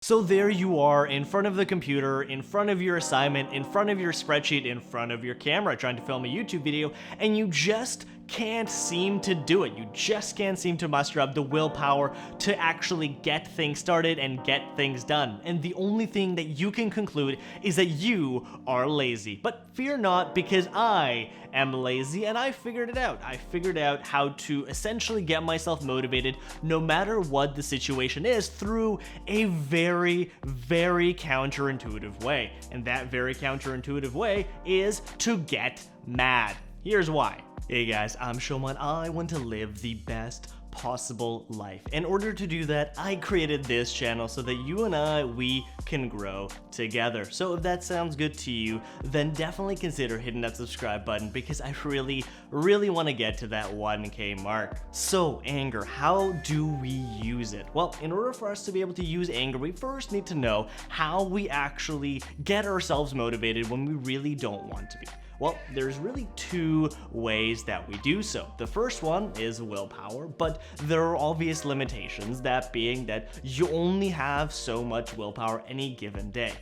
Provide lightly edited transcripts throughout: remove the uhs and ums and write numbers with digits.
So there you are in front of the computer, in front of your assignment, in front of your spreadsheet, in front of your camera, trying to film a YouTube video, and you just can't seem to do it. You just can't seem to muster up the willpower to actually get things started and get things done. And the only thing that you can conclude is that you are lazy. But fear not, because I am lazy and I figured it out. I figured out how to essentially get myself motivated no matter what the situation is through a very, very counterintuitive way. And that very counterintuitive way is to get mad. Here's why. Hey guys, I'm Showman. I want to live the best possible life. In order to do that, I created this channel so that you and we can grow together. So if that sounds good to you, then definitely consider hitting that subscribe button, because I really want to get to that 1K mark. So anger, how do we use it? Well, in order for us to be able to use anger, we first need to know how we actually get ourselves motivated when we really don't want to be. Well, there's really two ways that we do so. The first one is willpower, but there are obvious limitations, that being that you only have so much willpower any given day.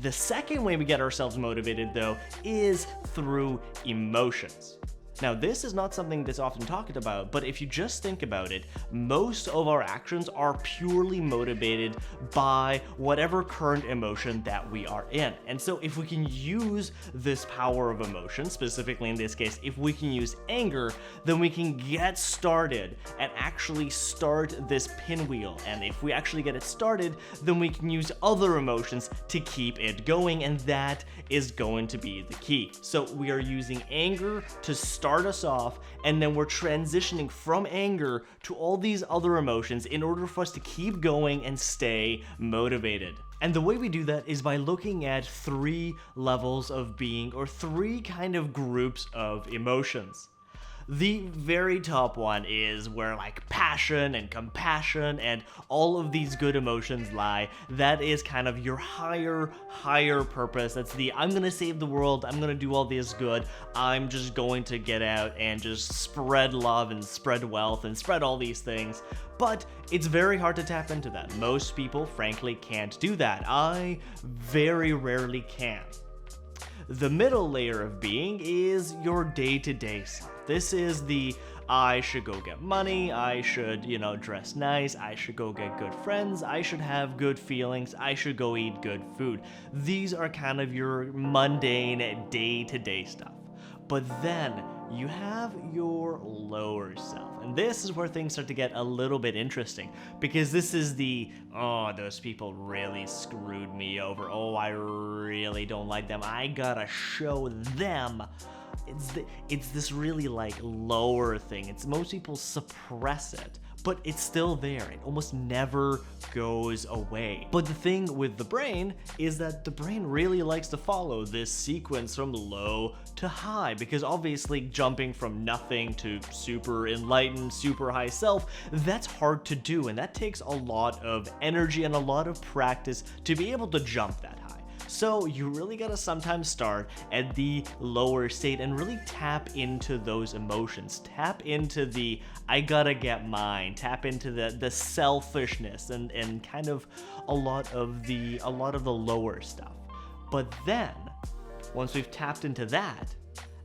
The second way we get ourselves motivated, though, is through emotions. Now, this is not something that's often talked about, but if you just think about it, most of our actions are purely motivated by whatever current emotion that we are in. And so if we can use this power of emotion, specifically in this case, if we can use anger, then we can get started and actually start this pinwheel. And if we actually get it started, then we can use other emotions to keep it going, and that is going to be the key. So we are using anger to start us off, and then we're transitioning from anger to all these other emotions in order for us to keep going and stay motivated. And the way we do that is by looking at three levels of being, or three kind of groups of emotions. The very top one is where like passion and compassion and all of these good emotions lie. That is kind of your higher purpose. That's the I'm gonna save the world, I'm gonna do all this good, I'm just going to get out and just spread love and spread wealth and spread all these things. But it's very hard to tap into that. Most people frankly can't do that. I very rarely can. The middle layer of being is your day-to-day stuff. This is the I should go get money, I should, dress nice, I should go get good friends, I should have good feelings, I should go eat good food. These are kind of your mundane day-to-day stuff. But then you have your lower self. And this is where things start to get a little bit interesting, because this is the, oh, those people really screwed me over. Oh, I really don't like them. I gotta show them. It's this really like lower thing. Most people suppress it, but it's still there. It almost never goes away. But the thing with the brain is that the brain really likes to follow this sequence from low to high, because obviously jumping from nothing to super enlightened, super high self, that's hard to do, and that takes a lot of energy and a lot of practice to be able to jump that high. So you really gotta sometimes start at the lower state and really tap into those emotions. Tap into the I gotta get mine. Tap into the selfishness and kind of a lot of the lower stuff. But then once we've tapped into that,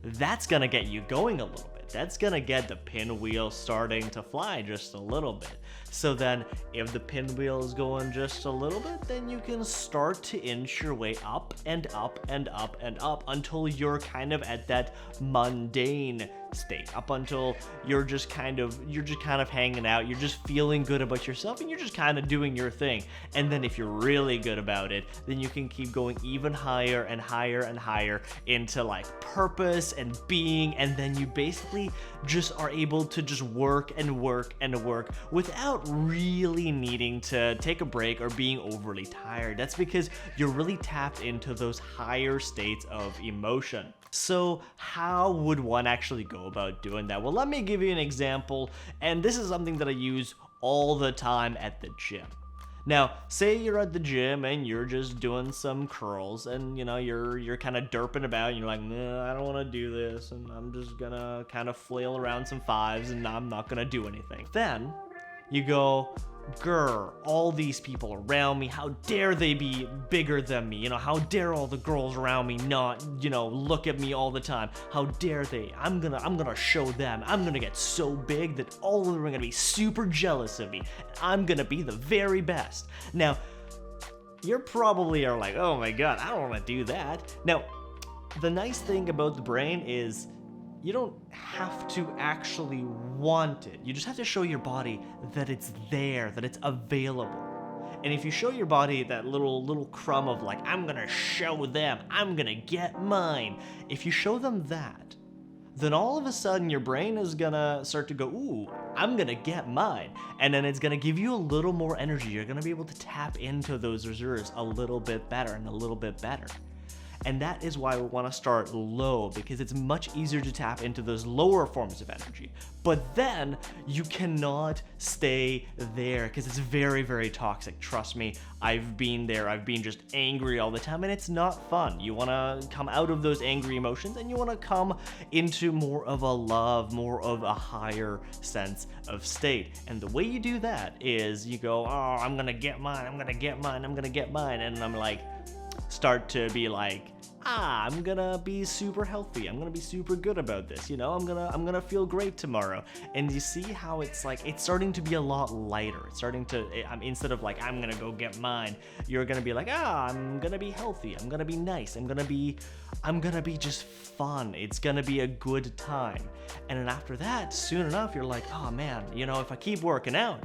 that's gonna get you going a little bit. That's gonna get the pinwheel starting to fly just a little bit. So then if the pinwheel is going just a little bit, then you can start to inch your way up and up and up and up until you're kind of at that mundane state, up until you're just kind of hanging out, you're just feeling good about yourself, and you're just kind of doing your thing. And then if you're really good about it, then you can keep going even higher and higher and higher into like purpose and being, and then you basically just are able to just work and work and work without really needing to take a break or being overly tired. That's because you're really tapped into those higher states of emotion. So how would one actually go about doing that? Well, let me give you an example, and this is something that I use all the time at the gym. Now, say you're at the gym and you're just doing some curls, and you're kind of derping about, and you're like, nah, I don't want to do this, and I'm just gonna kind of flail around some fives, and I'm not gonna do anything. Then you go, grr, all these people around me, how dare they be bigger than me? You know, how dare all the girls around me not, you know, look at me all the time? How dare they? I'm gonna show them. I'm gonna get so big that all of them are gonna be super jealous of me. I'm gonna be the very best. Now, you probably are like, oh my god, I don't want to do that. Now, the nice thing about the brain is you don't have to actually want it. You just have to show your body that it's there, that it's available. And if you show your body that little crumb of like, I'm gonna show them, I'm gonna get mine, if you show them that, then all of a sudden your brain is gonna start to go, ooh, I'm gonna get mine. And then it's gonna give you a little more energy. You're gonna be able to tap into those reserves a little bit better and a little bit better. And that is why we want to start low, because it's much easier to tap into those lower forms of energy. But then you cannot stay there because it's very, very toxic. Trust me, I've been there. I've been just angry all the time, and it's not fun. You want to come out of those angry emotions and you want to come into more of a love, more of a higher sense of state. And the way you do that is you go, oh, I'm going to get mine. I'm going to get mine. I'm going to get mine. And I'm like, start to be like, I'm gonna be super healthy. I'm gonna be super good about this. You know, I'm gonna feel great tomorrow. And you see how it's like, it's starting to be a lot lighter. It's starting to, instead of like, I'm gonna go get mine, you're gonna be like, I'm gonna be healthy. I'm gonna be nice. I'm gonna be just fun. It's gonna be a good time. And then after that, soon enough, you're like, oh man, you know, if I keep working out,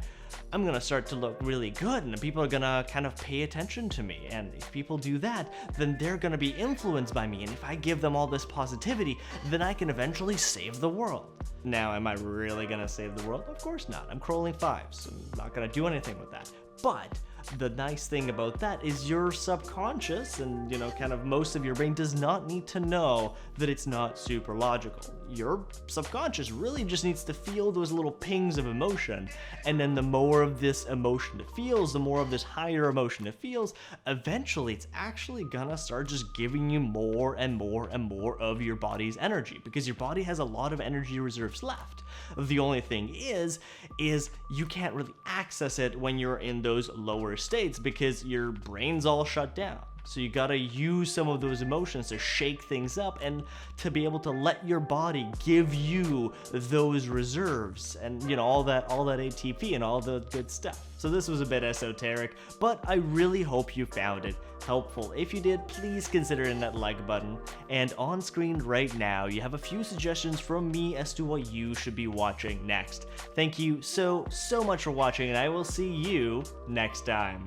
I'm gonna start to look really good and people are gonna kind of pay attention to me. And if people do that, then they're gonna be influenced by me. And if I give them all this positivity, then I can eventually save the world. Now, am I really gonna save the world? Of course not. I'm crawling 5, so I'm not gonna do anything with that. But the nice thing about that is your subconscious and, you know, kind of most of your brain does not need to know that it's not super logical. Your subconscious really just needs to feel those little pings of emotion. And then the more of this emotion it feels, the more of this higher emotion it feels, eventually it's actually gonna start just giving you more and more and more of your body's energy, because your body has a lot of energy reserves left. The only thing is you can't really access it when you're in those lower states because your brain's all shut down. So you gotta use some of those emotions to shake things up and to be able to let your body give you those reserves and, you know, all that ATP and all the good stuff. So this was a bit esoteric, but I really hope you found it helpful. If you did, please consider hitting that like button. And on screen right now, you have a few suggestions from me as to what you should be watching next. Thank you so much for watching, and I will see you next time.